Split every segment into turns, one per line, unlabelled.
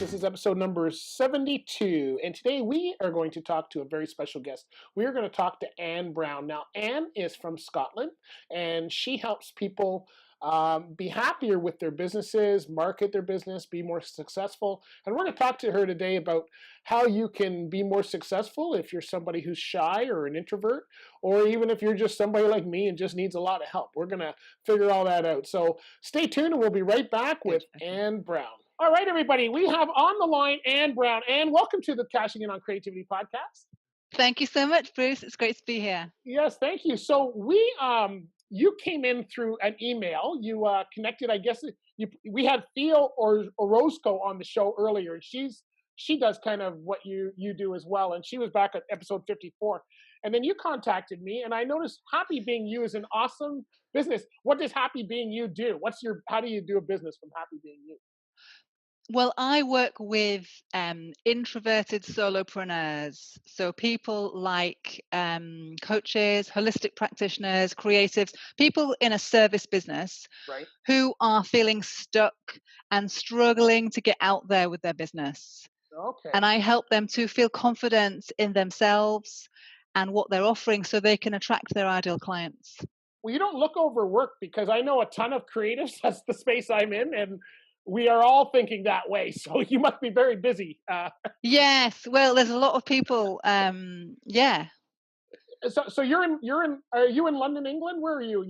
This is episode number 72. And today we are going to talk to a very special guest. We are going to talk to Anne Brown. Now, Anne is from Scotland, and she helps people be happier with their businesses, market their business, be more successful. And we're going to talk to her today about how you can be more successful if you're somebody who's shy or an introvert, or even if you're just somebody like me and just needs a lot of help. We're going to figure all that out. So stay tuned, and we'll be right back
Good.
with
Okay.
Anne Brown. All right, everybody, we have on the line Anne Brown. Anne, welcome to the Cashing In on Creativity podcast.
Thank you so much, Bruce. It's great to be here.
Yes, thank you. So you came in through an email. You connected, I guess. We had Theo or Orozco on the show earlier, and she does kind of what you do as well, and she was back at episode 54. And then you contacted me, and I noticed Happy Being You is an awesome business. What does Happy Being You do? How do you do a business from Happy Being You?
Well, I work with introverted solopreneurs. So people like coaches, holistic practitioners, creatives, people in a service business
Right.
who are feeling stuck and struggling to get out there with their business.
Okay.
And I help them to feel confident in themselves and what they're offering so they can attract their ideal clients.
Well, you don't look overworked, because I know a ton of creatives. That's the space I'm in, and we are all thinking that way. So you must be very busy.
Yes, well, there's a lot of people. Yeah.
So are you in London, England? Where are you?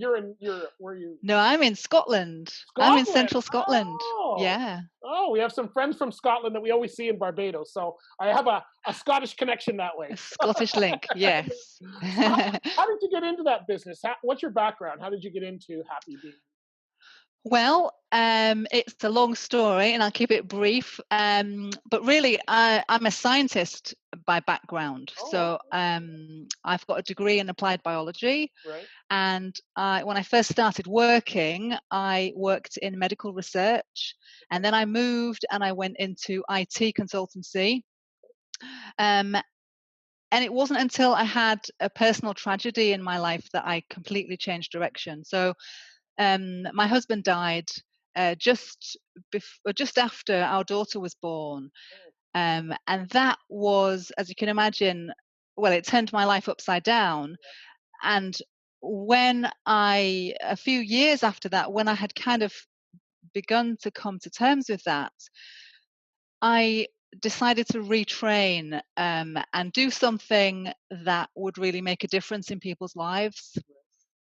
Where are you?
No, I'm in Scotland. I'm in
Scotland.
central Scotland.
Oh,
Yeah.
oh, we have some friends from Scotland that we always see in Barbados. So I have a Scottish connection that way.
A Scottish link. Yes.
So how did you get into that business? What's your background? How did you get into Happy Being?
Well, it's a long story and I'll keep it brief. But really, I'm a scientist by background.
Oh,
So I've got a degree in applied biology.
right.
And when I first started working, I worked in medical research. And then I moved and I went into IT consultancy. Um, and it wasn't until I had a personal tragedy in my life that I completely changed direction. So my husband died just after our daughter was born, and that was, as you can imagine, well, it turned my life upside down. And a few years after that, when I had kind of begun to come to terms with that, I decided to retrain and do something that would really make a difference in people's lives,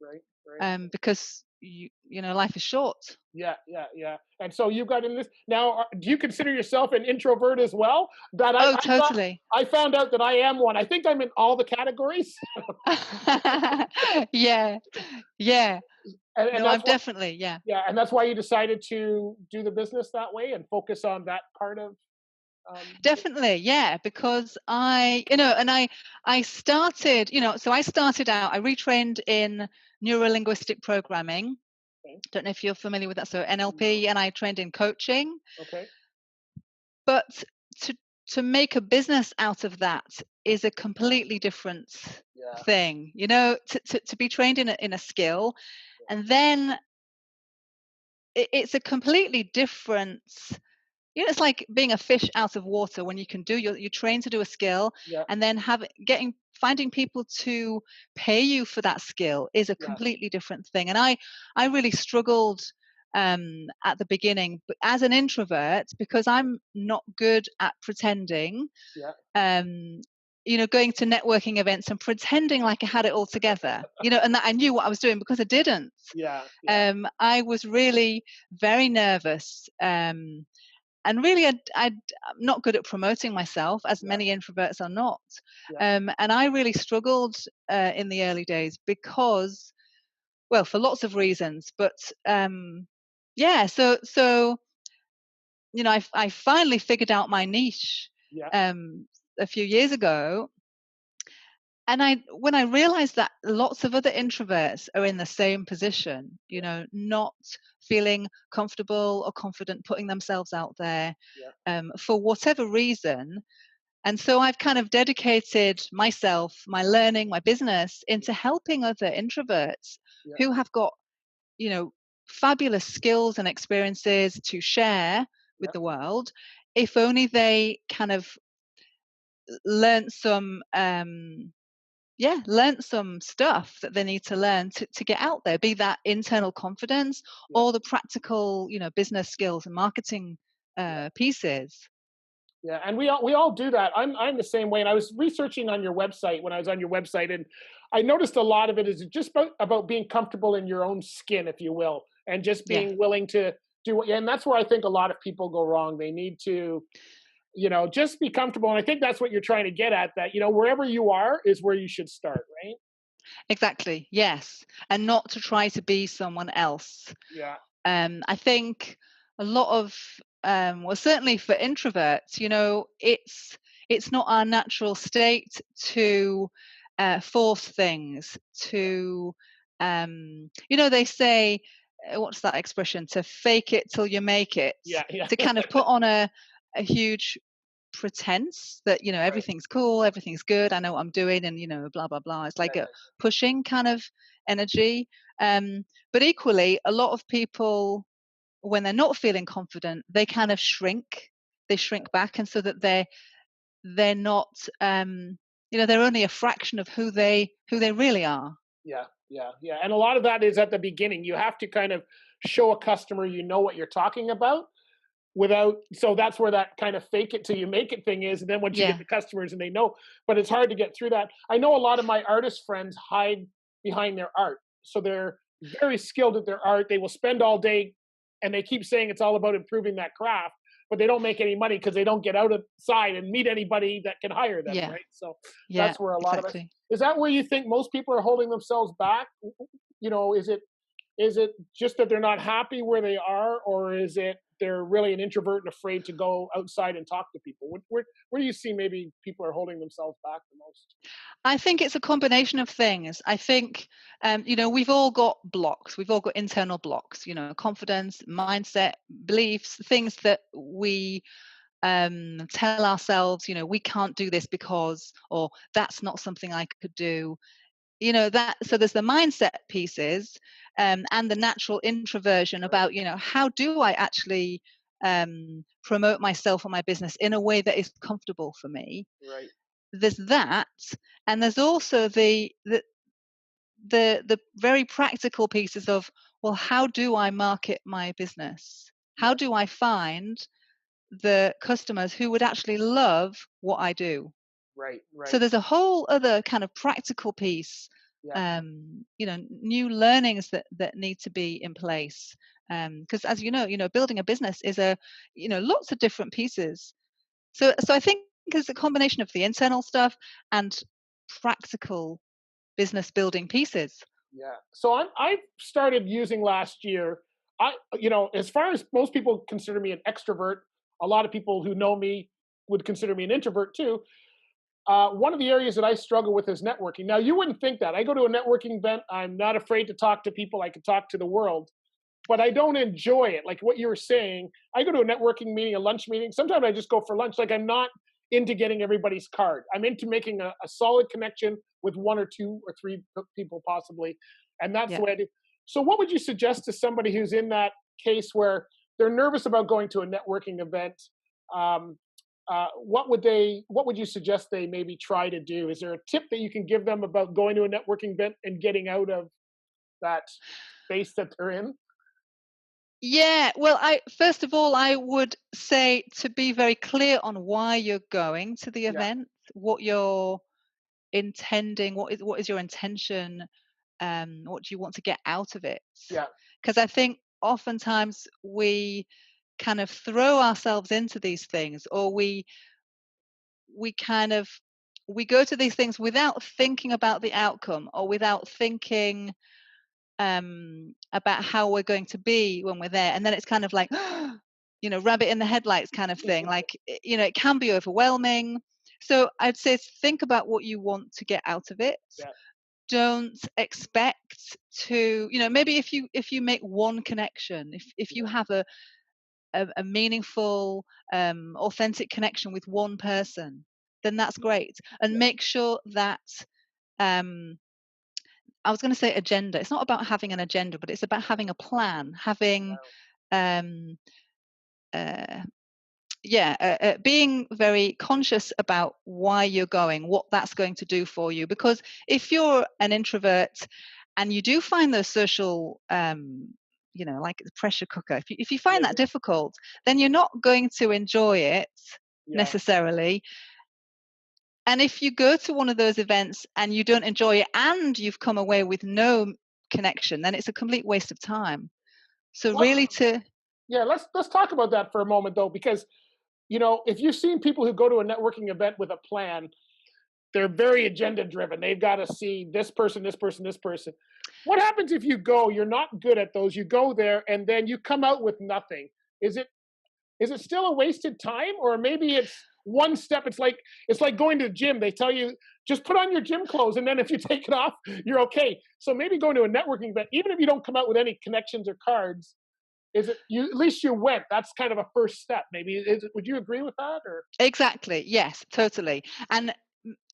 Right. Right.
because you know, life is short.
Yeah, yeah, yeah. And so you got in this. Now, do you consider yourself an introvert as well? That
Oh, totally.
I found out that I am one. I think I'm in all the categories.
Yeah, yeah.
And
No,
that's
I'm
why,
definitely, yeah.
yeah, and that's why you decided to do the business that way and focus on that part of.
Definitely, yeah, because I started, so I started out, I retrained in neuro-linguistic programming.
Okay.
Don't know if you're familiar with that. So NLP, and I trained in coaching.
Okay.
But to to make a business out of that is a completely different
Yeah.
thing. To be trained in a skill, and then it's a completely different. It's like being a fish out of water. When you can do you train to do a skill,
Yeah.
and then finding people to pay you for that skill is a
Yeah.
completely different thing. And I really struggled at the beginning, but as an introvert, because I'm not good at pretending.
Yeah.
Going to networking events and pretending like I had it all together, and that I knew what I was doing, because I didn't.
Yeah. Yeah.
I was really very nervous. And really, I'm not good at promoting myself, as
Yeah.
many introverts are not.
Yeah.
And I really struggled in the early days because, well, for lots of reasons. But yeah, so I finally figured out my niche
Yeah.
a few years ago. And when I realized that lots of other introverts are in the same position, not feeling comfortable or confident putting themselves out there,
Yeah.
for whatever reason. And so I've kind of dedicated myself, my learning, my business into helping other introverts
Yeah.
who have got, fabulous skills and experiences to share with
Yeah.
the world if only they kind of learnt some learnt some stuff that they need to learn to get out there, be that internal confidence
Yeah,
or the practical, business skills and marketing
yeah.
pieces.
Yeah, and we all do that. I'm the same way. And I was researching on your website when I was on your website, and I noticed a lot of it is just about being comfortable in your own skin, if you will, and just
Yeah,
being willing to do what. And that's where I think a lot of people go wrong. They need to, just be comfortable. And I think that's what you're trying to get at. That wherever you are is where you should start, right?
exactly. Yes, and not to try to be someone else.
Yeah,
I think a lot of well, certainly for introverts, it's not our natural state to force things. To they say, what's that expression? To fake it till you make it.
yeah, yeah.
To kind of put on a huge pretense that
Right.
everything's cool, everything's good, I know what I'm doing, and blah blah blah. It's
Yeah,
like a
yeah,
pushing kind of energy. But equally, a lot of people, when they're not feeling confident, they kind of shrink. They shrink back, and so that they're not, they're only a fraction of who they really are.
yeah, yeah, yeah. And a lot of that is at the beginning. You have to kind of show a customer you know what you're talking about without, so that's where that kind of fake it till you make it thing is. And then once you get
Yeah,
the customers and they know, but it's hard to get through that. I know a lot of my artist friends hide behind their art. So they're very skilled at their art. They will spend all day and they keep saying it's all about improving that craft, but they don't make any money because they don't get outside and meet anybody that can hire them,
yeah,
right? So
yeah,
that's where a lot of it
exactly.
is. That where you think most people are holding themselves back? Is it just that they're not happy where they are, or is it they're really an introvert and afraid to go outside and talk to people? Where do you see maybe people are holding themselves back the most?
I think it's a combination of things. I think, we've all got blocks. We've all got internal blocks. Confidence, mindset, beliefs, things that we tell ourselves, we can't do this because, or that's not something I could do. That, so there's the mindset pieces, and the natural introversion
Right,
about, how do I actually promote myself or my business in a way that is comfortable for me.
right.
There's that, and there's also the very practical pieces of, well, how do I market my business? How
Yeah,
do I find the customers who would actually love what I do?
right,
So
right.
there's a whole other kind of practical piece,
Yeah,
new learnings that need to be in place. Because as building a business is lots of different pieces. So I think it's a combination of the internal stuff and practical business building pieces.
yeah. So I started using last year. As far as most people consider me an extrovert, a lot of people who know me would consider me an introvert too. One of the areas that I struggle with is networking. Now, you wouldn't think that. I go to a networking event. I'm not afraid to talk to people. I can talk to the world, but I don't enjoy it. Like what you were saying, I go to a networking meeting, a lunch meeting. Sometimes I just go for lunch. Like I'm not into getting everybody's card. I'm into making a solid connection with one or two or three people possibly, and that's the
Yeah.
way I do. So, what would you suggest to somebody who's in that case where they're nervous about going to a networking event? Um, what would you suggest they maybe try to do? Is there a tip that you can give them about going to a networking event and getting out of that space that they're in?
Yeah, well, I first of all, I would say to be very clear on why you're going to the
Yeah,
event, what you're intending, what is your intention, what do you want to get out of it?
yeah,
Because I think oftentimes we kind of throw ourselves into these things, or we kind of we go to these things without thinking about the outcome, or without thinking about how we're going to be when we're there, and then it's kind of like rabbit in the headlights kind of thing. Like, it can be overwhelming. So I'd say think about what you want to get out of it.
yeah,
Don't expect to, maybe if you make one connection, if you
yeah,
have a meaningful, authentic connection with one person, then that's great. And
yeah.
make sure that, um, I was going to say agenda. It's not about having an agenda, but it's about having a plan, having,
Wow.
um, uh, being very conscious about why you're going, what that's going to do for you. Because if you're an introvert and you do find those social, like the pressure cooker, if you find
Yeah,
that difficult, then you're not going to enjoy it
yeah.
necessarily. And if you go to one of those events and you don't enjoy it and you've come away with no connection, then it's a complete waste of time. So
Well,
really
yeah. Let's talk about that for a moment though, because if you've seen people who go to a networking event with a plan, they're very agenda driven. They've got to see this person, this person, this person. What happens if you go? You're not good at those. You go there and then you come out with nothing. Is it still a wasted time, or maybe it's one step? It's like going to the gym. They tell you just put on your gym clothes, and then if you take it off, you're okay. So maybe going to a networking event, even if you don't come out with any connections or cards, is it you? At least you went. That's kind of a first step. Maybe would you agree with that? Or
exactly, yes, totally. And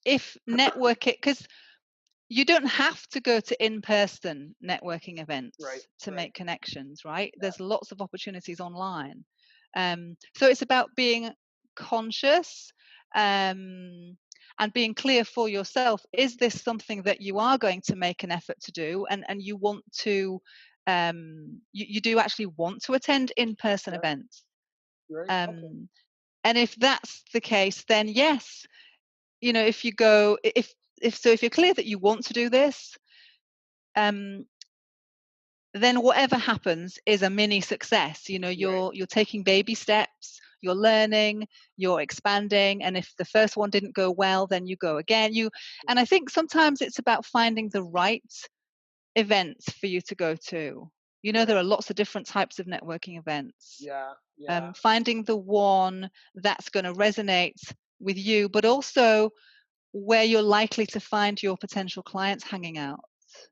if networking, because you don't have to go to in-person networking
right,
events to
right,
make connections, right?
yeah,
There's lots of opportunities online. So it's about being conscious, um, and being clear for yourself. Is this something that you are going to make an effort to do, and you want to, you do actually want to attend in-person
yeah,
events?
right, okay,
Um, and if that's the case, then yes, if you go, if you're clear that you want to do this, um, then whatever happens is a mini success.
right,
You're taking baby steps, you're learning, you're expanding, and if the first one didn't go well, then you go again. And I think sometimes it's about finding the right events for you to go to. There
right,
are lots of different types of networking events.
yeah, yeah,
Finding the one that's going to resonate with you, but also where you're likely to find your potential clients hanging out.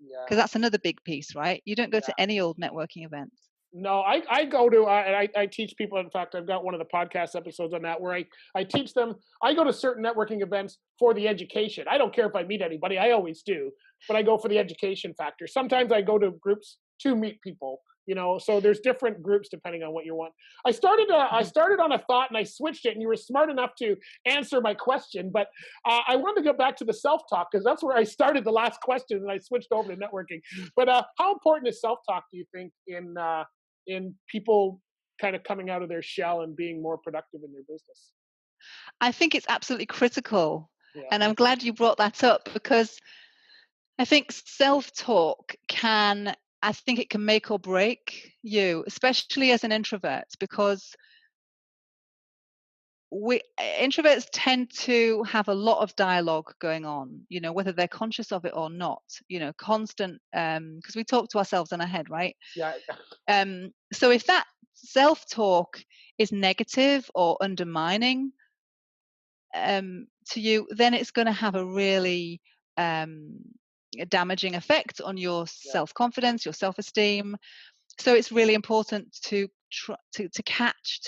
yeah,
Because that's another big piece, right? You don't go
yeah.
to any old networking events.
No, I go to and I teach people. In fact, I've got one of the podcast episodes on that where I teach them. I go to certain networking events for the education. I don't care if I meet anybody. I always do, but I go for the education factor. Sometimes I go to groups to meet people. So there's different groups depending on what you want. I
Mhm.
started on a thought and I switched it, and you were smart enough to answer my question. But I wanted to go back to the self talk because that's where I started the last question, and I switched over to networking. But how important is self talk? Do you think in people kind of coming out of their shell and being more productive in their business?
I think it's absolutely critical.
Yeah,
And I'm glad you brought that up because I think self talk I think it can make or break you, especially as an introvert, because introverts tend to have a lot of dialogue going on, whether they're conscious of it or not, constant, because we talk to ourselves in our head, right?
yeah,
So if that self talk is negative or undermining, to you, then it's going to have a really, um, damaging effect on your
yeah,
self confidence, your self esteem. So it's really important to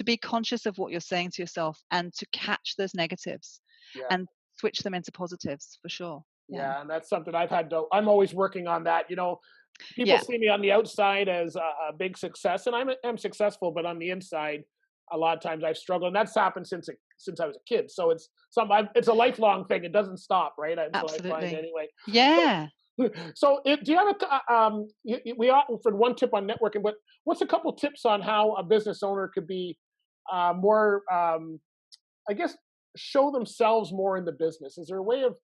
be conscious of what you're saying to yourself and to catch those negatives
yeah.
and switch them into positives for sure. Yeah.
Yeah, and that's something I've had to. I'm always working on that. People
Yeah.
see me on the outside as a big success, and I'm successful, but on the inside, a lot of times I've struggled, and that's happened since I was a kid. So it's a lifelong thing. It doesn't stop, right? And so I find
Absolutely.
anyway.
Yeah.
So, do you have we offered one tip on networking, but what's a couple tips on how a business owner could be more, I guess, show themselves more in the business? Is there a way of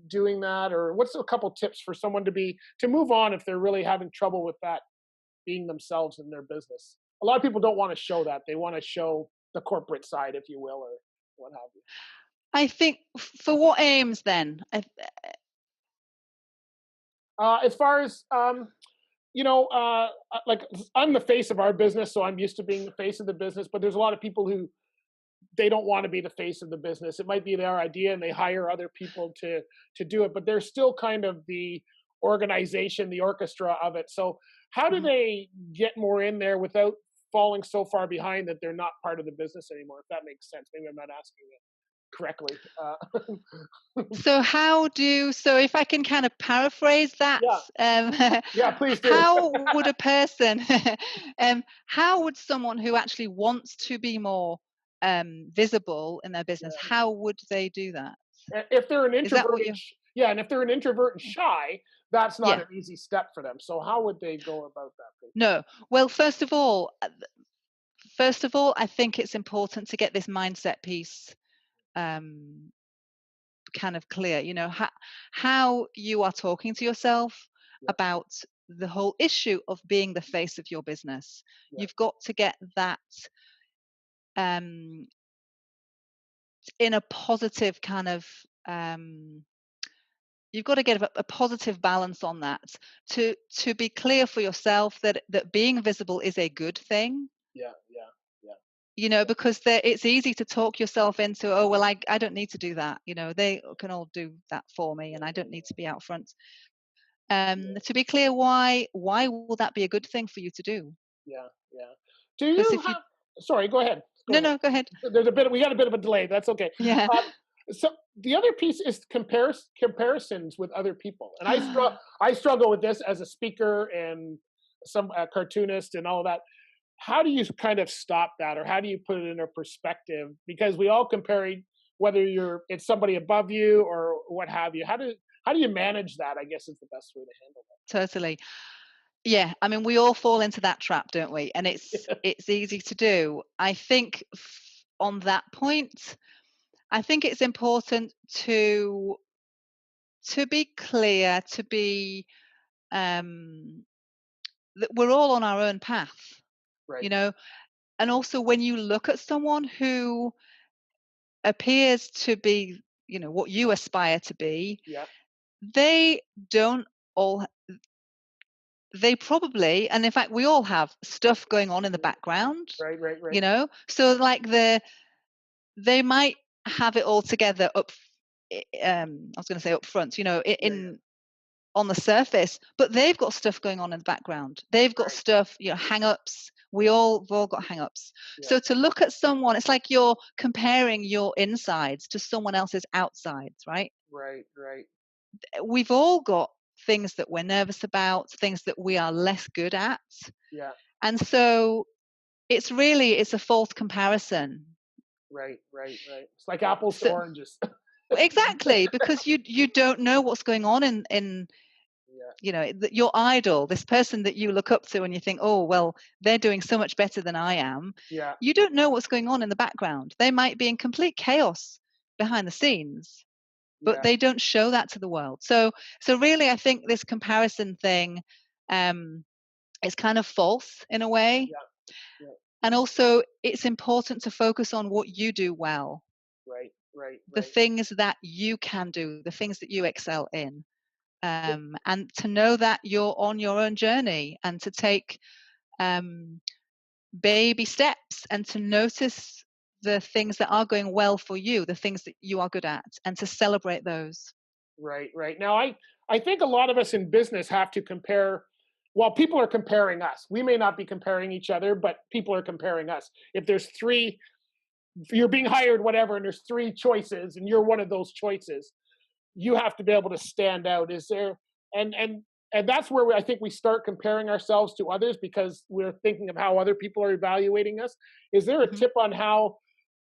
doing that, or what's a couple tips for someone to move on if they're really having trouble with that, being themselves in their business? A lot of people don't want to show that; they want to show the corporate side, if you will, or what have you.
I think for what aims then?
As far as like I'm the face of our business, so I'm used to being the face of the business. But there's a lot of people who they don't want to be the face of the business. It might be their idea, and they hire other people to do it, but they're still kind of the organization, the orchestra of it. So how do
Mhm.
they get more in there without falling so far behind that they're not part of the business anymore? If that makes sense. Maybe I'm not asking it correctly.
So if I can kind of paraphrase that,
Yeah,
um,
yeah, please do.
how would a person, how would someone who actually wants to be more visible in their business,
yeah.
how would they do that?
If they're an
Is that
introvert
what
and
you?
yeah, and if they're an introvert and shy, that's not
Yeah.
an easy step for them. So how would they go about that thing?
No. Well, first of all, I think it's important to get this mindset piece um, kind of clear. How you are talking to yourself
Yeah,
about the whole issue of being the face of your business.
yeah,
You've got to get that um, in a positive kind of. You've got to get a positive balance on that to be clear for yourself that being visible is a good thing.
yeah, yeah, yeah,
Because it's easy to talk yourself into, oh well, I don't need to do that. They can all do that for me, and I don't need to be out front.
yeah,
To be clear, why will that be a good thing for you to do?
yeah, yeah. Do
Because
you
if you
have sorry, go ahead. Go
no
ahead.
no go ahead.
There's a bit we got a bit of a delay. That's okay.
Yeah.
Um, so the other piece is comparisons with other people. And I struggle with this as a speaker and some cartoonist and all that. How do you kind of stop that, or how do you put it in a perspective? Because we all compare whether it's somebody above you or what have you. How do you manage that, I guess, is the best way to handle
Totally. Yeah, I mean, we all fall into that trap, don't we? And it's
that.
it's easy to do. I think on that point, I think it's important to be clear, to be um that we're all on our own path,
Right.
you know. And also when you look at someone who appears to be, what you aspire to be,
Yeah.
they don't all they probably, and in fact we all have stuff going on in the background,
Right, right, right.
so like they might have it all together I was going to say up front,
Yeah, yeah.
in on the surface, but they've got stuff going on in the background. They've got
Right.
stuff, hang-ups. We've all got hang-ups.
Yeah.
So to look at someone, it's like you're comparing your insides to someone else's outsides, right?
Right, right.
We've all got things that we're nervous about, things that we are less good at.
Yeah.
And so it's a false comparison.
Right, right, right. It's like apples to
So
oranges.
exactly, because you don't know what's going on in
Yeah,
your idol, this person that you look up to and you think, oh well, they're doing so much better than I am.
yeah,
You don't know what's going on in the background. They might be in complete chaos behind the scenes, but
yeah,
they don't show that to the world. So really I think this comparison thing um is kind of false in a way.
yeah, yeah.
And also it's important to focus on what you do well,
Right, right,
the
right.
things that you can do, the things that you excel in, and to know that you're on your own journey, and to take um, baby steps, and to notice the things that are going well for you, the things that you are good at, and to celebrate those.
Right, right. Now, I think a lot of us in business have to compare. While people are comparing us, we may not be comparing each other, but people are comparing us. If there's three, if you're being hired, whatever, and there's three choices, and you're one of those choices, you have to be able to stand out. Is there and and and that's where I think we start comparing ourselves to others because we're thinking of how other people are evaluating us. Is there a
Hmm.
tip on how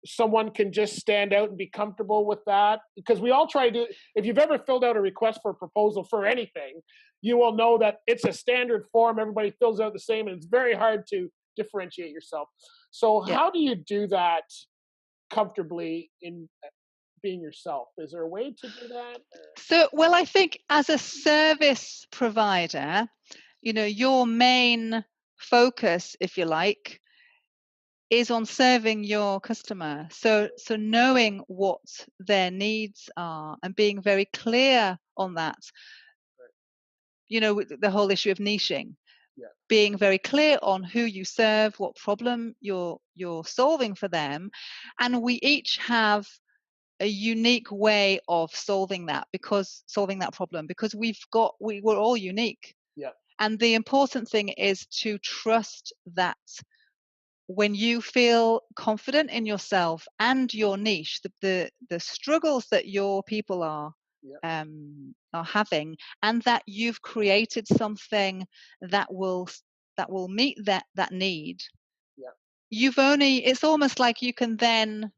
someone can just stand out and be comfortable with that? Because we all try to, if you've ever filled out a request for a proposal for anything, you will know that it's a standard form. Everybody fills out the same, and it's very hard to differentiate yourself. So,
Yeah.
how do you do that comfortably in being yourself? Is there a way to do that?
So, well, I think as a service provider, your main focus, if you like, is on serving your customer. So knowing what their needs are and being very clear on that,
Right.
with the whole issue of niching,
Yeah.
being very clear on who you serve, what problem you're solving for them, and we each have a unique way of solving that problem, because we're all unique.
Yeah.
And the important thing is to trust that when you feel confident in yourself and your niche, the struggles that your people
Yeah.
are having, and that you've created something that will meet that need,
Yeah.
it's almost like you can then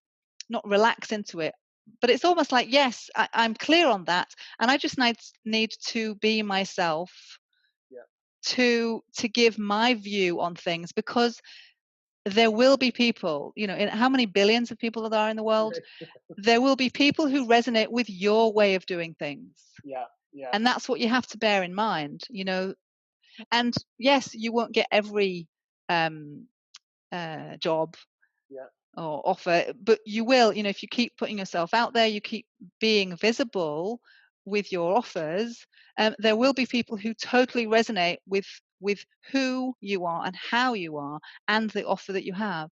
not relax into it, but it's almost like, yes, I'm clear on that, and I just need to be myself,
Yeah.
to give my view on things, because there will be people, in how many billions of people there are in the world,
Right.
there will be people who resonate with your way of doing things.
Yeah. Yeah.
And that's what you have to bear in mind, and yes, you won't get every um, job
Yeah.
or offer, but you will, if you keep putting yourself out there, you keep being visible with your offers, there will be people who totally resonate with who you are and how you are and the offer that you have.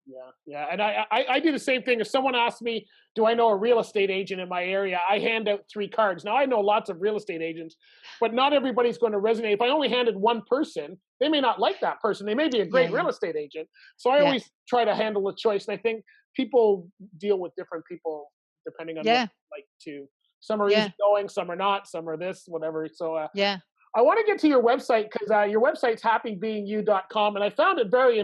Yeah, yeah, and I do the same thing. If someone asks me, "Do I know a real estate agent in my area?" I hand out 3 cards. Now I know lots of real estate agents, but not everybody's going to resonate. If I only handed one person, they may not like that person. They may be a
Yeah,
great
yeah,
real estate agent. So I
yeah,
always try to handle a choice, and I think people deal with different people depending on what
yeah,
they like to. Some are
yeah,
easygoing, some are not, some are this, whatever. So
yeah.
I want to get to your website because your website's happybeingyou.com, and I found it very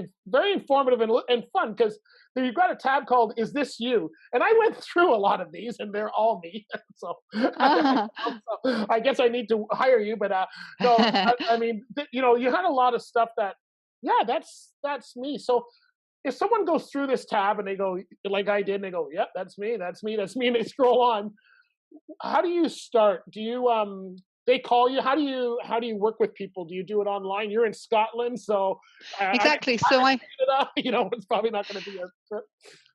informative and fun because you've got a tab called "Is This You?" and I went through a lot of these, and they're all me. So,
Ah.
I guess I need to hire you. But no, I mean, you had a lot of stuff that, yeah, that's me. So if someone goes through this tab and they go like I did, and they go, "Yep, that's me, that's me, that's me," and they scroll on, how do you start? Do you they call you? How do you work with people? Do you do it online? You're in Scotland, so I'm in
Exactly. So I
Canada. It's probably not going to be a trip.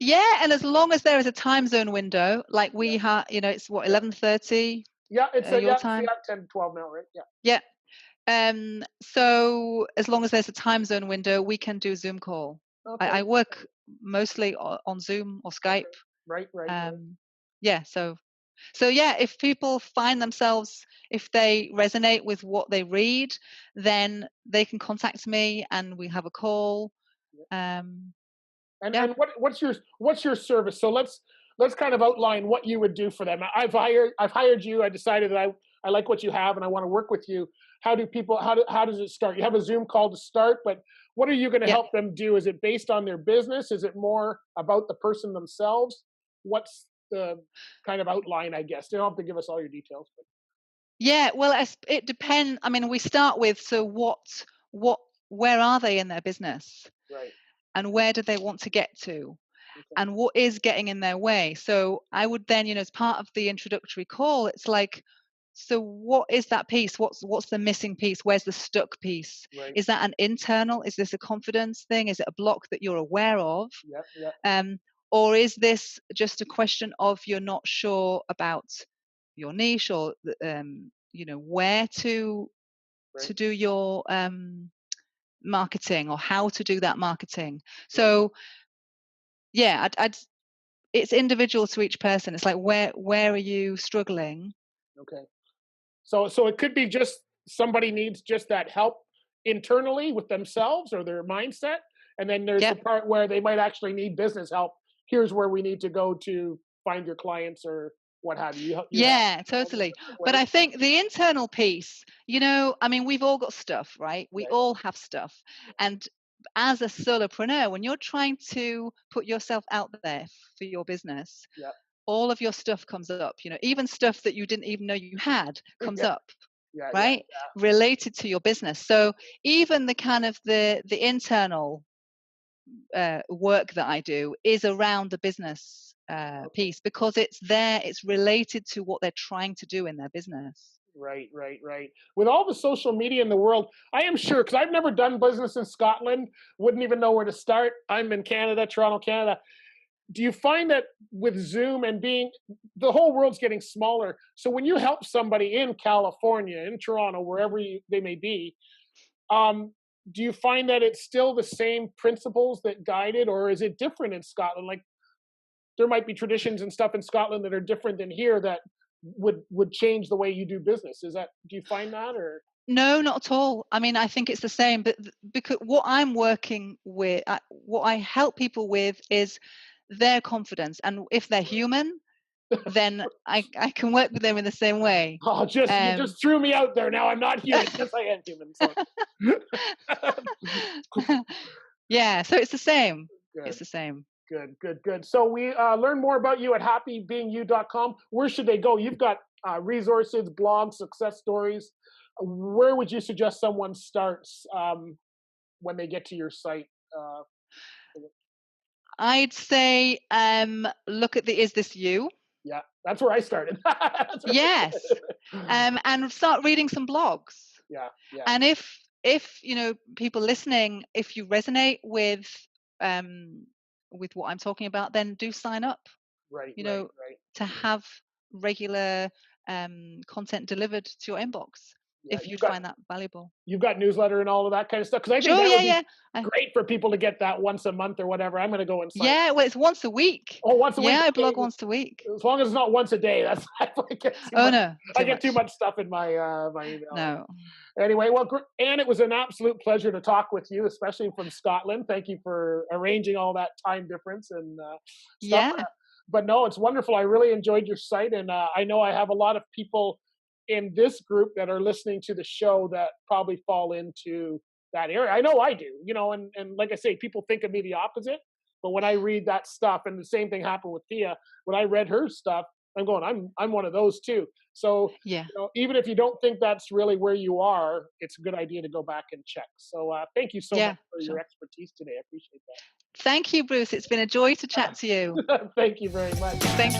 Yeah, and as long as there is a time zone window, like
Yeah,
we have, it's what, 11:30
yeah. It's
your
yeah,
time.
10, 12 now, right? Yeah.
Yeah. So as long as there's a time zone window, we can do Zoom call.
Okay.
I work mostly on Zoom or Skype.
Okay. Right. Right. Right.
Um, yeah, so yeah, if people find themselves, if they resonate with what they read, then they can contact me and we have a call.
Yeah.
Um,
And
yeah,
what's your service? So let's kind of outline what you would do for them. I've hired you. I decided that I like what you have and I want to work with you. How does it start? You have a Zoom call to start, but what are you going to
yeah.
help them do? Is it based on their business? Is it more about the person themselves? What's the kind of outline? I guess you don't have to give us all your details, but
Yeah, well, it depends. I mean, we start with, so what, where are they in their business,
right.
and where do they want to get to,
Okay.
and what is getting in their way? So I would then, as part of the introductory call, it's like, so what is that piece? What's the missing piece? Where's the stuck piece?
Right.
Is that an internal? Is this a confidence thing? Is it a block that you're aware of?
Yep. Yep.
Um, or is this just a question of you're not sure about your niche, or where
Right.
to do your marketing, or how to do that marketing?
Right.
So yeah, it's individual to each person. It's like, where are you struggling?
Okay. So it could be just somebody needs just that help internally with themselves or their mindset, and then there's the
Yep.
part where they might actually need business help. Here's where we need to go to find your clients or what have you. You have
Yeah,
all those
totally.
different
But
ways.
I think the internal piece, I mean, we've all got stuff, right? We
Right.
all have stuff. And as a solopreneur, when you're trying to put yourself out there for your business,
Yeah.
all of your stuff comes up, even stuff that you didn't even know you had comes
Yeah.
up,
Yeah. Yeah.
right? Related to your business. So even the kind of the internal work that I do is around the business
Okay.
piece, because it's there, it's related to what they're trying to do in their business.
Right, right, right. With all the social media in the world, I am sure because I've never done business in Scotland, wouldn't even know where to start. I'm in Canada, Toronto, Canada. Do you find that with Zoom and being the whole world's getting smaller? So when you help somebody in California, in Toronto, wherever they may be, um, do you find that it's still the same principles that guide it, or is it different in Scotland? Like there might be traditions and stuff in Scotland that are different than here that would change the way you do business. Do you find that or
No, not at all. I mean, I think it's the same, but because what I'm working with, what I help people with is their confidence. And if they're human, then I can work with them in the same way.
oh, just you
Um,
just threw me out there. Now I'm not human. Yes, I am human. So
Yeah, so it's the same. It's
Good.
the same.
Good, good, good. So we learn more about you at happybeingyou.com. Where should they go? You've got resources, blogs, success stories. Where would you suggest someone starts when they get to your site? Uh,
I'd say look at the Is This You?
yeah, that's where I started. That's where
Yes. And start reading some blogs.
yeah, yeah,
And if you know people listening, if you resonate um with what I'm talking about, then do sign up,
right,
you
right,
know,
right.
to have regular content delivered to your inbox
Yeah,
if you'd find that valuable.
you've got newsletter and all of that kind of stuff because I think
Sure,
that
yeah,
would be
yeah. I,
great for people to get that once a month or whatever. I'm going to go and sign.
yeah, well, it's once a week.
Oh, once a week.
Yeah, I
Okay.
blog once a week.
As long as it's not once a day. That's I get too
Oh
much.
no,
I
too
get too
much.
much stuff in my email.
No.
Anyway, well, Anne, it was an absolute pleasure to talk with you, especially from Scotland. Thank you for arranging all that time difference and stuff.
Yeah.
But no, it's wonderful. I really enjoyed your site, and I know I have a lot of people in this group that are listening to the show that probably fall into that area. I know I do, and like I say, people think of me the opposite. But when I read that stuff, and the same thing happened with Thea, when I read her stuff, I'm going, I'm one of those too. So
Yeah.
even if you don't think that's really where you are, it's a good idea to go back and check. So thank you so much
Yeah,
for your
sure.
expertise today. I appreciate
Thank you, Bruce. It's been a joy to chat to you.
that. Thank you very much.
Thank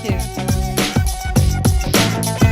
you.